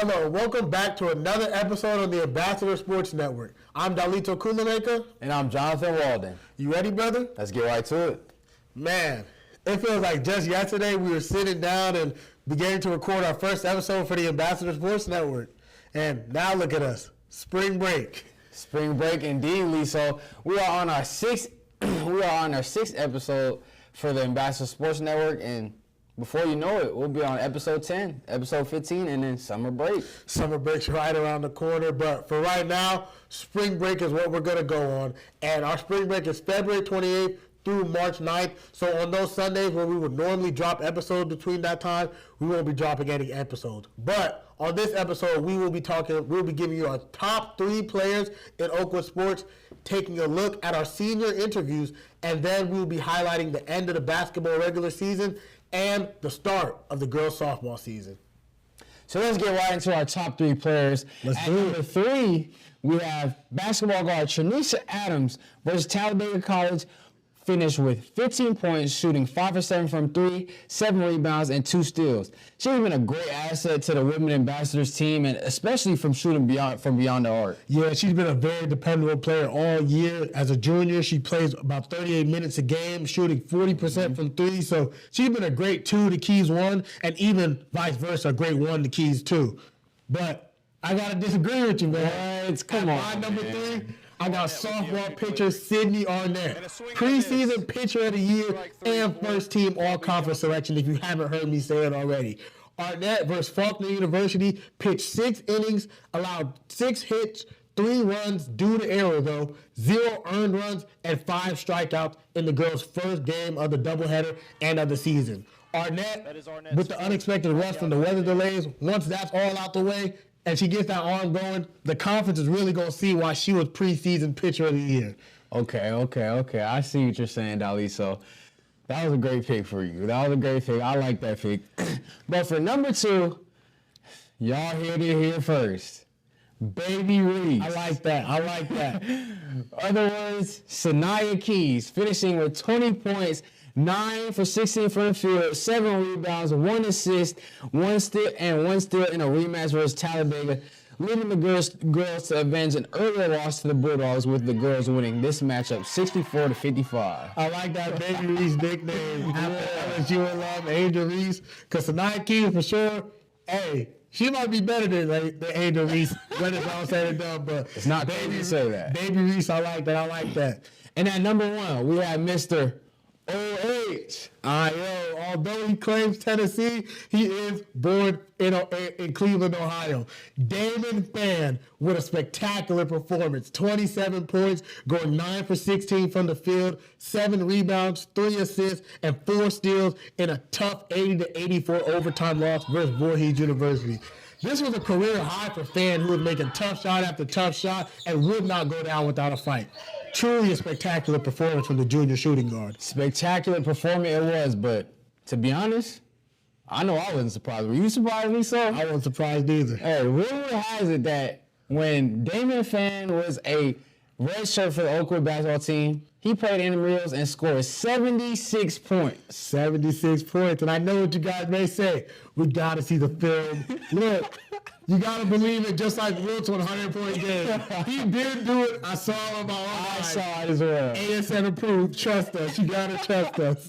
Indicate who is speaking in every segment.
Speaker 1: Hello, welcome back to another episode of the Ambassador Sports Network. I'm Dalito Kulaneka.
Speaker 2: And I'm Jonathan Walden.
Speaker 1: You ready, brother?
Speaker 2: Let's get right to it.
Speaker 1: Man, it feels like just yesterday we were sitting down and beginning to record our first episode for the Ambassador Sports Network. And now look at us, spring break.
Speaker 2: Spring break indeed, Lee. So we are on our sixth episode for the Ambassador Sports Network, and before you know it, we'll be on episode 10, episode 15, and then summer break.
Speaker 1: Summer break's right around the corner, but for right now, spring break is what we're going to go on. And our spring break is February 28th through March 9th. So on those Sundays where we would normally drop episodes between that time, we won't be dropping any episodes. But on this episode, we'll be giving you our top 3 players in Oakwood sports, taking a look at our senior interviews, and then we'll be highlighting the end of the basketball regular season and the start of the girls softball season.
Speaker 2: So let's get right into our top 3 players. At number 3, we have basketball guard Tranisha Adams versus Talladega College. Finished with 15 points, shooting 5 for 7 from 3, 7 rebounds, and 2 steals. She's been a great asset to the Women Ambassadors team, and especially from shooting beyond the arc.
Speaker 1: Yeah, she's been a very dependable player all year. As a junior, she plays about 38 minutes a game, shooting 40% from 3. So she's been a great 2 to Keys 1, and even vice versa, a great 1 to Keys 2. But I got to disagree with you, man.
Speaker 2: Come on,
Speaker 1: my number 3, I got softball pitcher Sydney Arnett, preseason pitcher of the year and first team all-conference selection, if you haven't heard me say it already. Arnett versus Faulkner University pitched 6 innings, allowed 6 hits, 3 runs due to error though, 0 earned runs, and 5 strikeouts in the girls' first game of the doubleheader and of the season. Arnett, with the unexpected rust and the weather delays, once that's all out the way, and she gets that arm going, the conference is really going to see why she was preseason pitcher of the year.
Speaker 2: Okay. I see what you're saying, Dali. So that was a great pick for you. That was a great pick. I like that pick. But for number 2, y'all heard it here first. Baby Reese.
Speaker 1: I like that.
Speaker 2: Other words, Sanaya Keys, finishing with 20 points, 9 for 16 from the field, 7 rebounds, 1 assist, 1 steal in a rematch versus Talladega, leading the girls to avenge an earlier loss to the Bulldogs, with the girls winning this matchup 64-55.
Speaker 1: I like that Baby Reese nickname after LSU alum Angel Reese, because Sanaya Keys for sure, hey, she might be better than Angel Reese when it's all said and done, but
Speaker 2: it's not Baby to say that.
Speaker 1: Baby Reese, I like that.
Speaker 2: And at number 1, we have Mr. O.H.
Speaker 1: Although he claims Tennessee, he is born in Cleveland, Ohio. Damon Fan with a spectacular performance. 27 points, going 9 for 16 from the field, 7 rebounds, 3 assists, and 4 steals in a tough 80-84 overtime loss versus Voorhees University. This was a career high for Fan, who was making tough shot after tough shot and would not go down without a fight. Truly a spectacular performance from the junior shooting guard.
Speaker 2: Spectacular performance it was, but to be honest, I know I wasn't surprised. Were you surprised, Lisa?
Speaker 1: I wasn't surprised either.
Speaker 2: Hey, rumor has it that when Damon Fan was a redshirt for the Oakwood basketball team, he played intramurals and scored 76 points.
Speaker 1: 76 points. And I know what you guys may say. We got to see the film. Look, you got to believe it, just like Wilt's 100-point game. He did do it. I saw it on my own eyes.
Speaker 2: I saw it as well.
Speaker 1: ASN approved. Trust us. You got to trust us.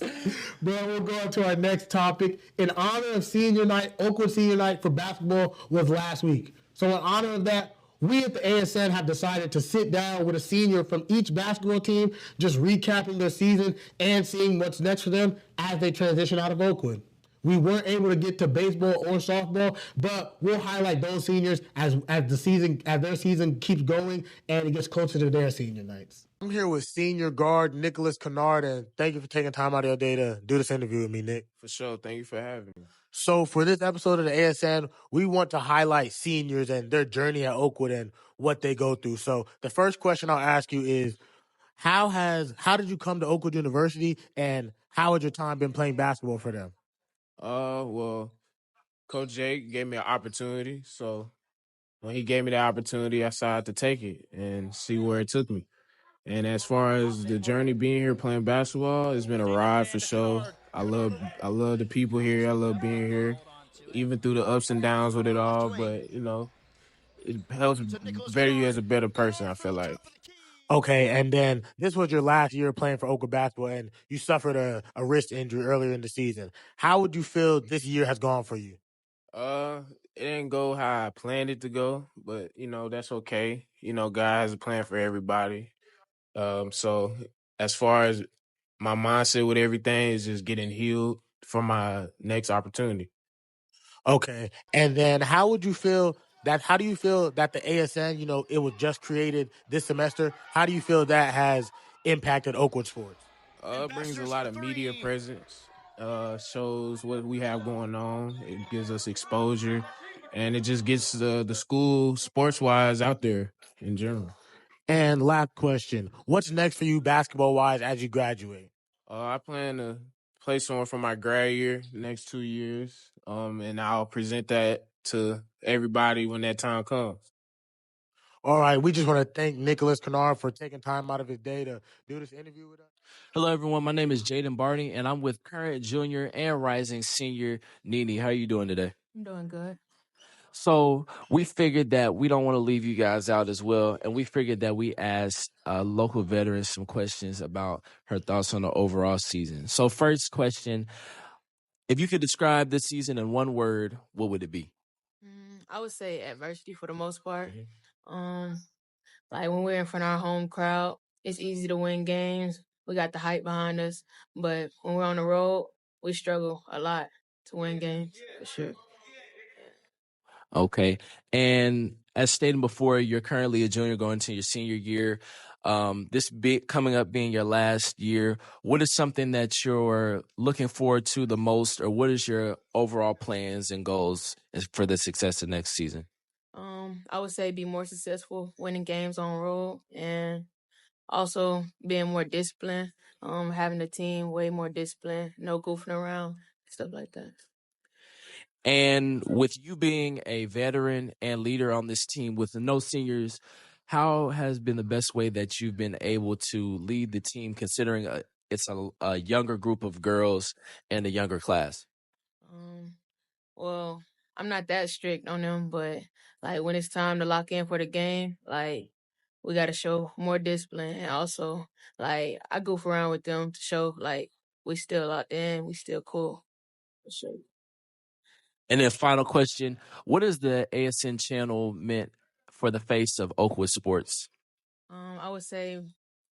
Speaker 1: But we'll go on to our next topic. In honor of senior night, Oakwood senior night for basketball was last week. So in honor of that, we at the ASN have decided to sit down with a senior from each basketball team, just recapping their season and seeing what's next for them as they transition out of Oakwood. We weren't able to get to baseball or softball, but we'll highlight those seniors as their season keeps going and it gets closer to their senior nights. I'm here with senior guard Nicholas Kennard, and thank you for taking time out of your day to do this interview with me, Nick.
Speaker 3: For sure. Thank you for having me.
Speaker 1: So for this episode of the ASN, we want to highlight seniors and their journey at Oakwood and what they go through. So the first question I'll ask you is, how did you come to Oakwood University, and how has your time been playing basketball for them?
Speaker 3: Well, Coach Jake gave me an opportunity. So when he gave me the opportunity, I decided to take it and see where it took me. And as far as the journey being here playing basketball, it's been a ride for sure. I love the people here. I love being here. even through the ups and downs with it all. But it helps better you as a better person, I feel like.
Speaker 1: Okay, and then this was your last year playing for Oakland basketball, and you suffered a wrist injury earlier in the season. How would you feel this year has gone for you?
Speaker 3: Uh, it didn't go how I planned it to go, but that's okay. God has a plan for everybody. So as far as my mindset with everything is just getting healed for my next opportunity.
Speaker 1: Okay, and then how do you feel that the ASN, it was just created this semester? How do you feel that has impacted Oakwood sports?
Speaker 3: It brings a lot of media presence. Shows what we have going on. It gives us exposure, and it just gets the school sports wise out there in general.
Speaker 1: And last question, what's next for you basketball wise as you graduate?
Speaker 3: I plan to play somewhere for my grad year, next 2 years, and I'll present that to everybody when that time comes.
Speaker 1: All right, we just want to thank Nicholas Kennard for taking time out of his day to do this interview with us.
Speaker 4: Hello, everyone. My name is Jaden Barney, and I'm with current junior and rising senior Nini. How are you doing today?
Speaker 5: I'm doing good.
Speaker 4: So we figured that we don't want to leave you guys out as well, and we figured that we asked local veterans some questions about her thoughts on the overall season. So first question, if you could describe this season in one word, what would it be?
Speaker 5: I would say adversity for the most part. Like when we're in front of our home crowd, it's easy to win games. We got the hype behind us, but when we're on the road, we struggle a lot to win games for sure.
Speaker 4: Okay. And as stated before, you're currently a junior going into your senior year. This coming up being your last year, what is something that you're looking forward to the most, or what is your overall plans and goals for the success of next season?
Speaker 5: I would say be more successful winning games on road and also being more disciplined, having the team way more disciplined, no goofing around, stuff like that.
Speaker 4: And with you being a veteran and leader on this team with no seniors, how has been the best way that you've been able to lead the team considering it's a younger group of girls and a younger class?
Speaker 5: Well, I'm not that strict on them, but like when it's time to lock in for the game, like we got to show more discipline. And also, like I goof around with them to show like we still locked in, we still cool. For sure.
Speaker 4: And then final question, what is the ASN channel meant for the face of Oakwood sports?
Speaker 5: I would say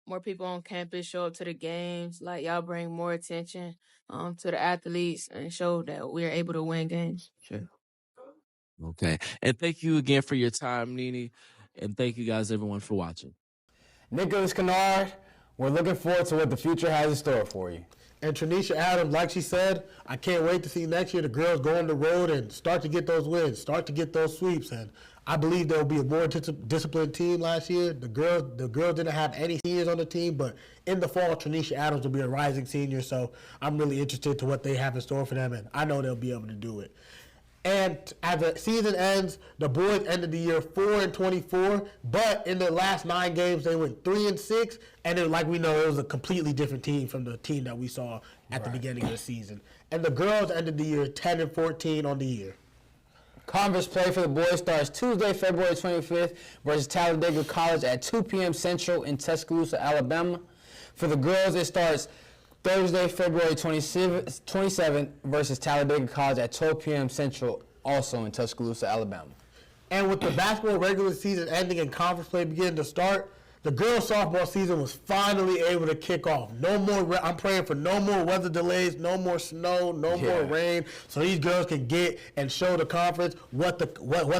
Speaker 5: more people on campus show up to the games. Like y'all bring more attention to the athletes and show that we're able to win games. Sure.
Speaker 4: Okay. And thank you again for your time, Nini. And thank you guys, everyone, for watching.
Speaker 2: Nicholas Kennard, we're looking forward to what the future has in store for you.
Speaker 1: And Tranisha Adams, like she said, I can't wait to see next year the girls go on the road and start to get those wins, start to get those sweeps. And I believe there will be a more disciplined team last year. The girls didn't have any seniors on the team, but in the fall, Tranisha Adams will be a rising senior. So I'm really interested to what they have in store for them, and I know they'll be able to do it. And as the season ends, the boys ended the year 4-24, but in their last 9 games, they went 3-6, and then, like we know, it was a completely different team from the team that we saw at the beginning of the season. And the girls ended the year 10-14 on the year.
Speaker 2: Conference play for the boys starts Tuesday, February 25th versus Talladega College at 2 p.m. Central in Tuscaloosa, Alabama. For the girls, it starts Thursday, February 27th versus Talladega College at 12 p.m. Central, also in Tuscaloosa, Alabama.
Speaker 1: And with the basketball regular season ending and conference play beginning to start, the girls' softball season was finally able to kick off. No more. I'm praying for no more weather delays, no more snow, no more rain, so these girls can get and show the conference what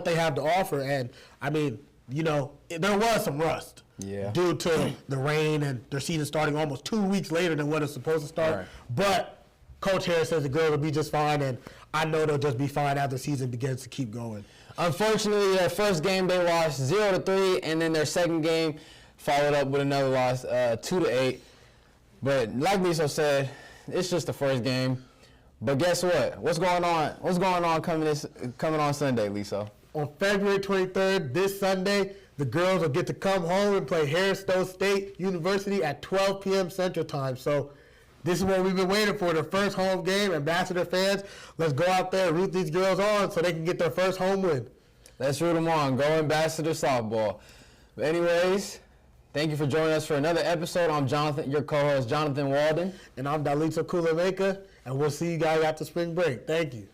Speaker 1: they have to offer. And I mean, there was some rust due to the rain and their season starting almost 2 weeks later than what it's supposed to start.
Speaker 2: Right.
Speaker 1: But Coach Harris says the girls will be just fine, and I know they'll just be fine as the season begins to keep going.
Speaker 2: Unfortunately, their first game they lost 0-3, and then their second game followed up with another loss, 2-8. But like Lisa said, it's just the first game. But guess what? What's going on? What's going on coming on Sunday, Lisa?
Speaker 1: On February 23rd, this Sunday, the girls will get to come home and play Harris Stowe State University at 12 p.m. Central Time. So This is what we've been waiting for, the first home game. Ambassador fans, let's go out there and root these girls on so they can get their first home win.
Speaker 2: Let's root them on. Go Ambassador softball. But anyways, thank you for joining us for another episode. I'm Jonathan, your co-host, Jonathan Walden.
Speaker 1: And I'm Dalito Kulameka, and we'll see you guys after spring break. Thank you.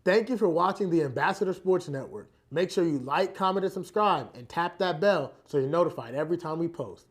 Speaker 1: Thank you for watching the Ambassador Sports Network. Make sure you like, comment, and subscribe, and tap that bell so you're notified every time we post.